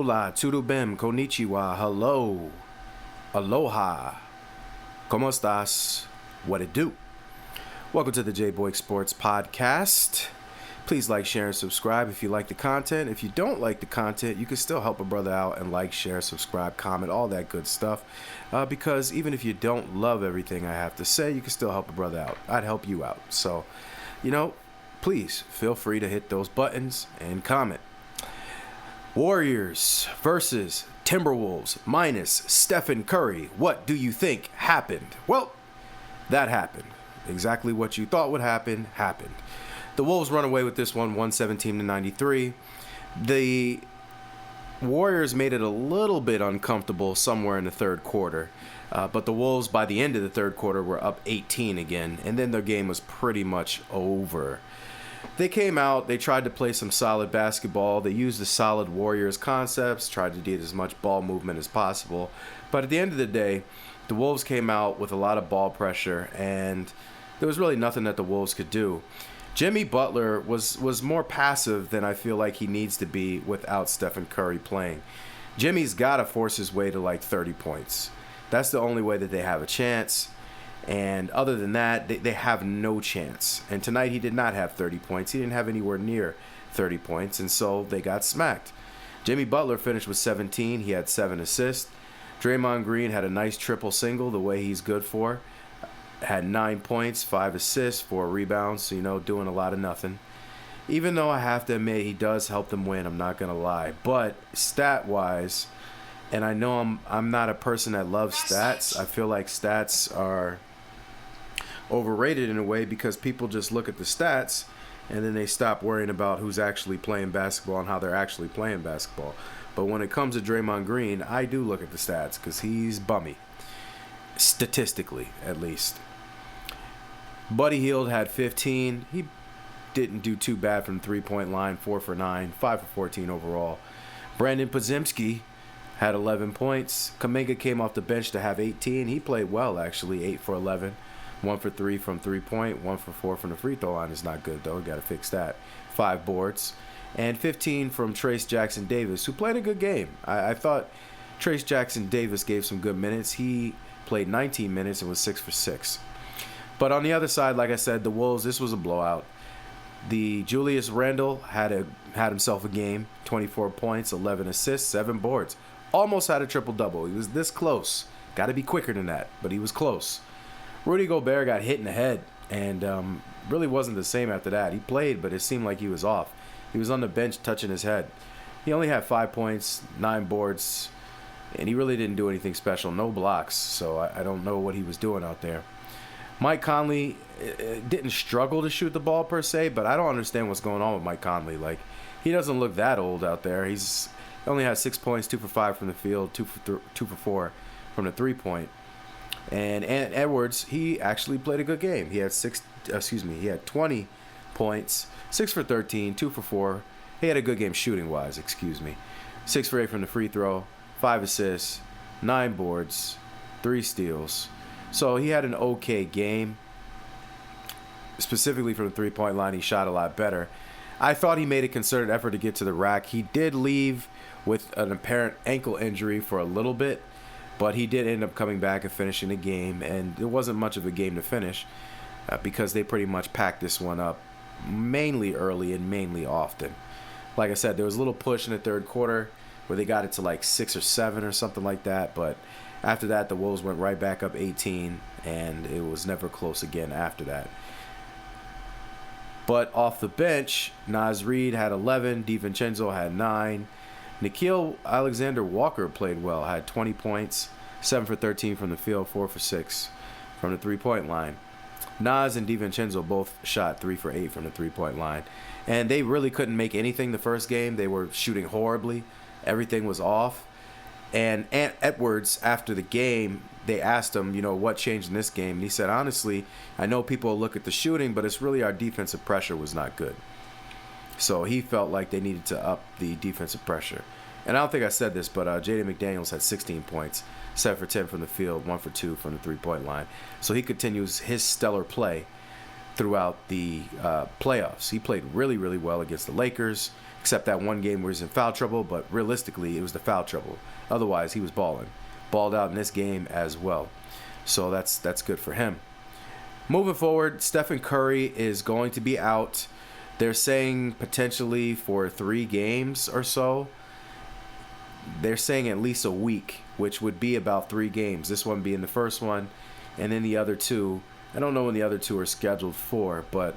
Hola, Turubem, Konnichiwa, hello, aloha, ¿cómo estás? What it do? Welcome to the J-Boy Sports Podcast. Please like, share, and subscribe if you like the content. If you don't like the content, you can still help a brother out and like, share, subscribe, comment, all that good stuff. Because even if you don't love everything I have to say, you can still help a brother out. I'd help you out. So, please feel free to hit those buttons and comment. Warriors versus Timberwolves minus Stephen Curry. What do you think happened? Well, that happened. Exactly what you thought would happen, happened. The Wolves run away with this one, 117-93. The Warriors made it a little bit uncomfortable somewhere in the third quarter. But the Wolves, by the end of the third quarter, were up 18 again. And then their game was pretty much over. They came out, they tried to play some solid basketball. They used the solid Warriors concepts, tried to get as much ball movement as possible. But at the end of the day, the Wolves came out with a lot of ball pressure, and there was really nothing that the Wolves could do. Jimmy Butler was more passive than I feel like he needs to be without Stephen Curry playing. Jimmy's got to force his way to like 30 points. That's the only way that they have a chance. And other than that, they have no chance. And tonight he did not have 30 points. He didn't have anywhere near 30 points, and so they got smacked. Jimmy Butler finished with 17. He had 7 assists. Draymond Green had a nice triple single, the way he's good for. Had 9 points, 5 assists, 4 rebounds, doing a lot of nothing. Even though I have to admit he does help them win, I'm not going to lie. But stat-wise, and I know I'm not a person that loves stats. I feel like stats are overrated in a way because people just look at the stats and then they stop worrying about who's actually playing basketball and how they're actually playing basketball. But when it comes to Draymond Green, I do look at the stats because he's bummy, statistically at least. Buddy Hield had 15. He didn't do too bad from the three-point line, 4 for 9, 5 for 14 overall. Brandon Podziemski had 11 points. Kuminga came off the bench to have 18. He played well, actually, 8 for 11. 1 for 3 from three-point, 1 for 4 from the free throw line is not good, though. Got to fix that. 5 boards. And 15 from Trace Jackson Davis, who played a good game. I thought Trace Jackson Davis gave some good minutes. He played 19 minutes and was 6 for 6. But on the other side, like I said, the Wolves, this was a blowout. The Julius Randle had himself a game, 24 points, 11 assists, 7 boards. Almost had a triple-double. He was this close. Got to be quicker than that, but he was close. Rudy Gobert got hit in the head and really wasn't the same after that. He played, but it seemed like he was off. He was on the bench touching his head. He only had 5 points, 9 boards, and he really didn't do anything special. No blocks, so I don't know what he was doing out there. Mike Conley didn't struggle to shoot the ball per se, but I don't understand what's going on with Mike Conley. Like, he doesn't look that old out there. He only had 6 points, 2 for 5 from the field, 2 for 4 from the three-point. And Edwards, he actually played a good game. He had 20 points, 6 for 13, 2 for 4. He had a good game shooting-wise, 6 for 8 from the free throw, 5 assists, 9 boards, 3 steals. So he had an okay game. Specifically from the three-point line, he shot a lot better. I thought he made a concerted effort to get to the rack. He did leave with an apparent ankle injury for a little bit, but he did end up coming back and finishing the game, and it wasn't much of a game to finish because they pretty much packed this one up mainly early and mainly often. Like I said, there was a little push in the third quarter where they got it to like 6 or 7 or something like that, but after that, the Wolves went right back up 18, and it was never close again after that. But off the bench, Naz Reid had 11, DiVincenzo had 9. Nickeil Alexander-Walker played well, had 20 points, 7 for 13 from the field, 4 for 6 from the three-point line. Naz and DiVincenzo both shot 3 for 8 from the three-point line. And they really couldn't make anything the first game. They were shooting horribly. Everything was off. And Ant Edwards, after the game, they asked him, what changed in this game? And he said, honestly, I know people look at the shooting, but it's really our defensive pressure was not good. So he felt like they needed to up the defensive pressure. And I don't think I said this, but Jaden McDaniels had 16 points, 7 for 10 from the field, 1 for 2 from the three-point line. So he continues his stellar play. throughout the playoffs. He played really, really well against the Lakers, except that one game where he was in foul trouble, but realistically, it was the foul trouble. Otherwise, he was balling. Balled out in this game as well. So that's good for him. Moving forward, Stephen Curry is going to be out. They're saying potentially for 3 games or so. They're saying at least a week, which would be about 3 games. This one being the first one, and then the other 2. I don't know when the other 2 are scheduled for, but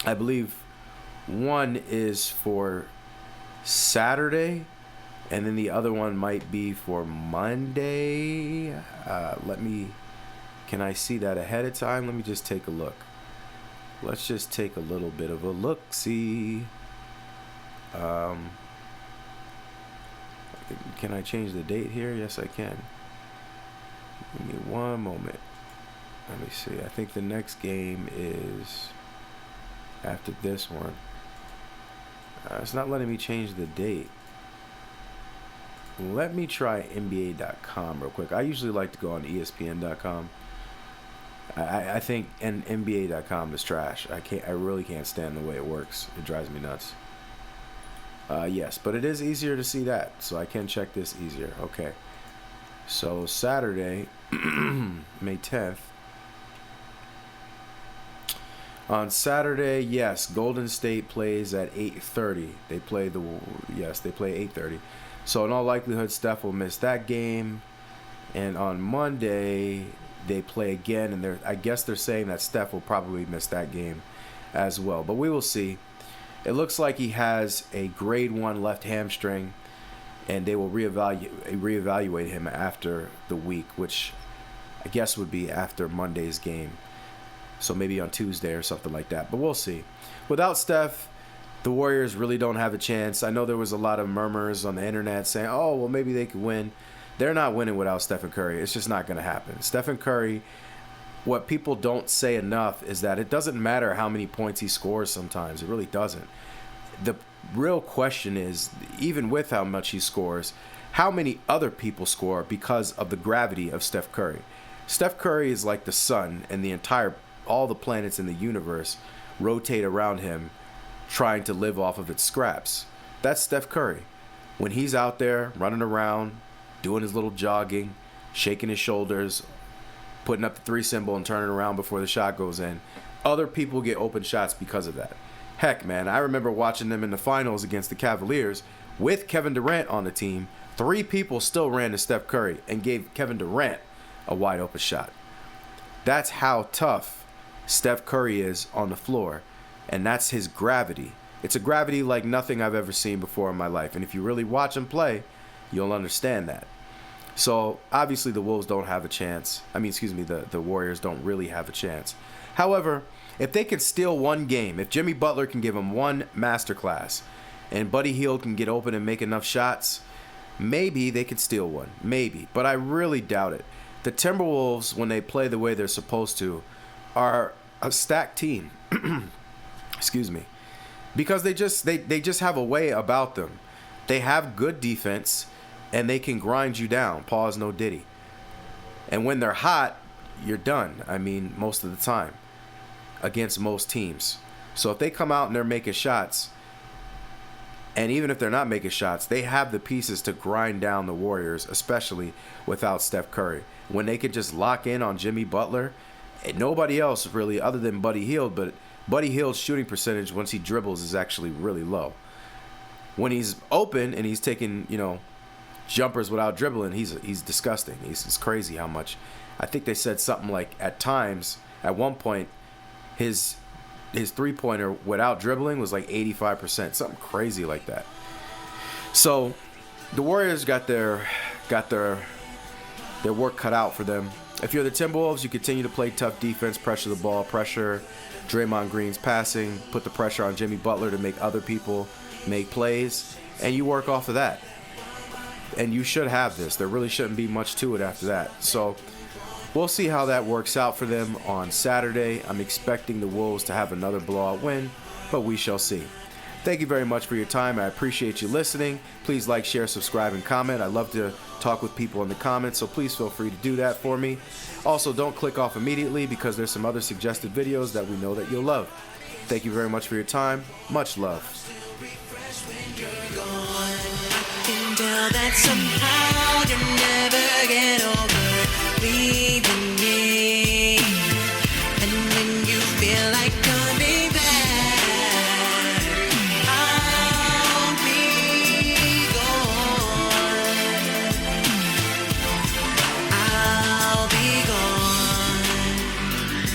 I believe one is for Saturday, and then the other one might be for Monday. Can I see that ahead of time? Let me just take a look. Let's just take a little bit of a look-see. Can I change the date here? Yes, I can. Give me one moment. Let me see. I think the next game is after this one. It's not letting me change the date. Let me try NBA.com real quick. I usually like to go on ESPN.com. I think and NBA.com is trash. I really can't stand the way it works. It drives me nuts. Yes, but it is easier to see that, so I can check this easier. Okay. So Saturday, May 10th. On Saturday, yes, Golden State plays at 8:30. They play 8:30. So in all likelihood, Steph will miss that game. And on Monday, they play again, and I guess they're saying that Steph will probably miss that game as well. But we will see. It looks like he has a grade 1 left hamstring, and they will reevaluate him after the week, which I guess would be after Monday's game. So maybe on Tuesday or something like that. But we'll see. Without Steph, the Warriors really don't have a chance. I know there was a lot of murmurs on the internet saying, oh, well, maybe they could win. They're not winning without Stephen Curry. It's just not going to happen. Stephen Curry, what people don't say enough is that it doesn't matter how many points he scores sometimes. It really doesn't. The real question is, even with how much he scores, how many other people score because of the gravity of Steph Curry. Steph Curry is like the sun, and all the planets in the universe rotate around him, trying to live off of its scraps. That's Steph Curry. When he's out there running around, doing his little jogging, shaking his shoulders, putting up the 3 symbol and turning around before the shot goes in, other people get open shots because of that. Heck, man, I remember watching them in the finals against the Cavaliers with Kevin Durant on the team. 3 people still ran to Steph Curry and gave Kevin Durant a wide open shot. That's how tough Steph Curry is on the floor, and that's his gravity. It's a gravity like nothing I've ever seen before in my life, and if you really watch him play, you'll understand that. So obviously the Wolves don't have a chance. The Warriors don't really have a chance. However, if they can steal one game, if Jimmy Butler can give them one masterclass, and Buddy Hield can get open and make enough shots, maybe they could steal one. Maybe, but I really doubt it. The Timberwolves, when they play the way they're supposed to, are a stacked team. Excuse me. Because they just have a way about them. They have good defense, and they can grind you down. Pause, no diddy. And when they're hot, you're done. Most of the time. Against most teams. So if they come out and they're making shots, and even if they're not making shots, they have the pieces to grind down the Warriors, especially without Steph Curry. When they could just lock in on Jimmy Butler, and nobody else really other than Buddy Hield, but Buddy Hield's shooting percentage once he dribbles is actually really low. When he's open and he's taking, jumpers without dribbling, he's disgusting. It's crazy how much. I think they said something like at one point, his 3-pointer without dribbling was like 85%, something crazy like that. So the Warriors got their work cut out for them. If you're the Timberwolves, you continue to play tough defense, pressure the ball, pressure Draymond Green's passing, put the pressure on Jimmy Butler to make other people make plays, and you work off of that. And you should have this. There really shouldn't be much to it after that. So we'll see how that works out for them on Saturday. I'm expecting the Wolves to have another blowout win, but we shall see. Thank you very much for your time. I appreciate you listening. Please like, share, subscribe, and comment. I love to talk with people in the comments, so please feel free to do that for me. Also, don't click off immediately because there's some other suggested videos that we know that you'll love. Thank you very much for your time. Much love. That somehow you never get over leaving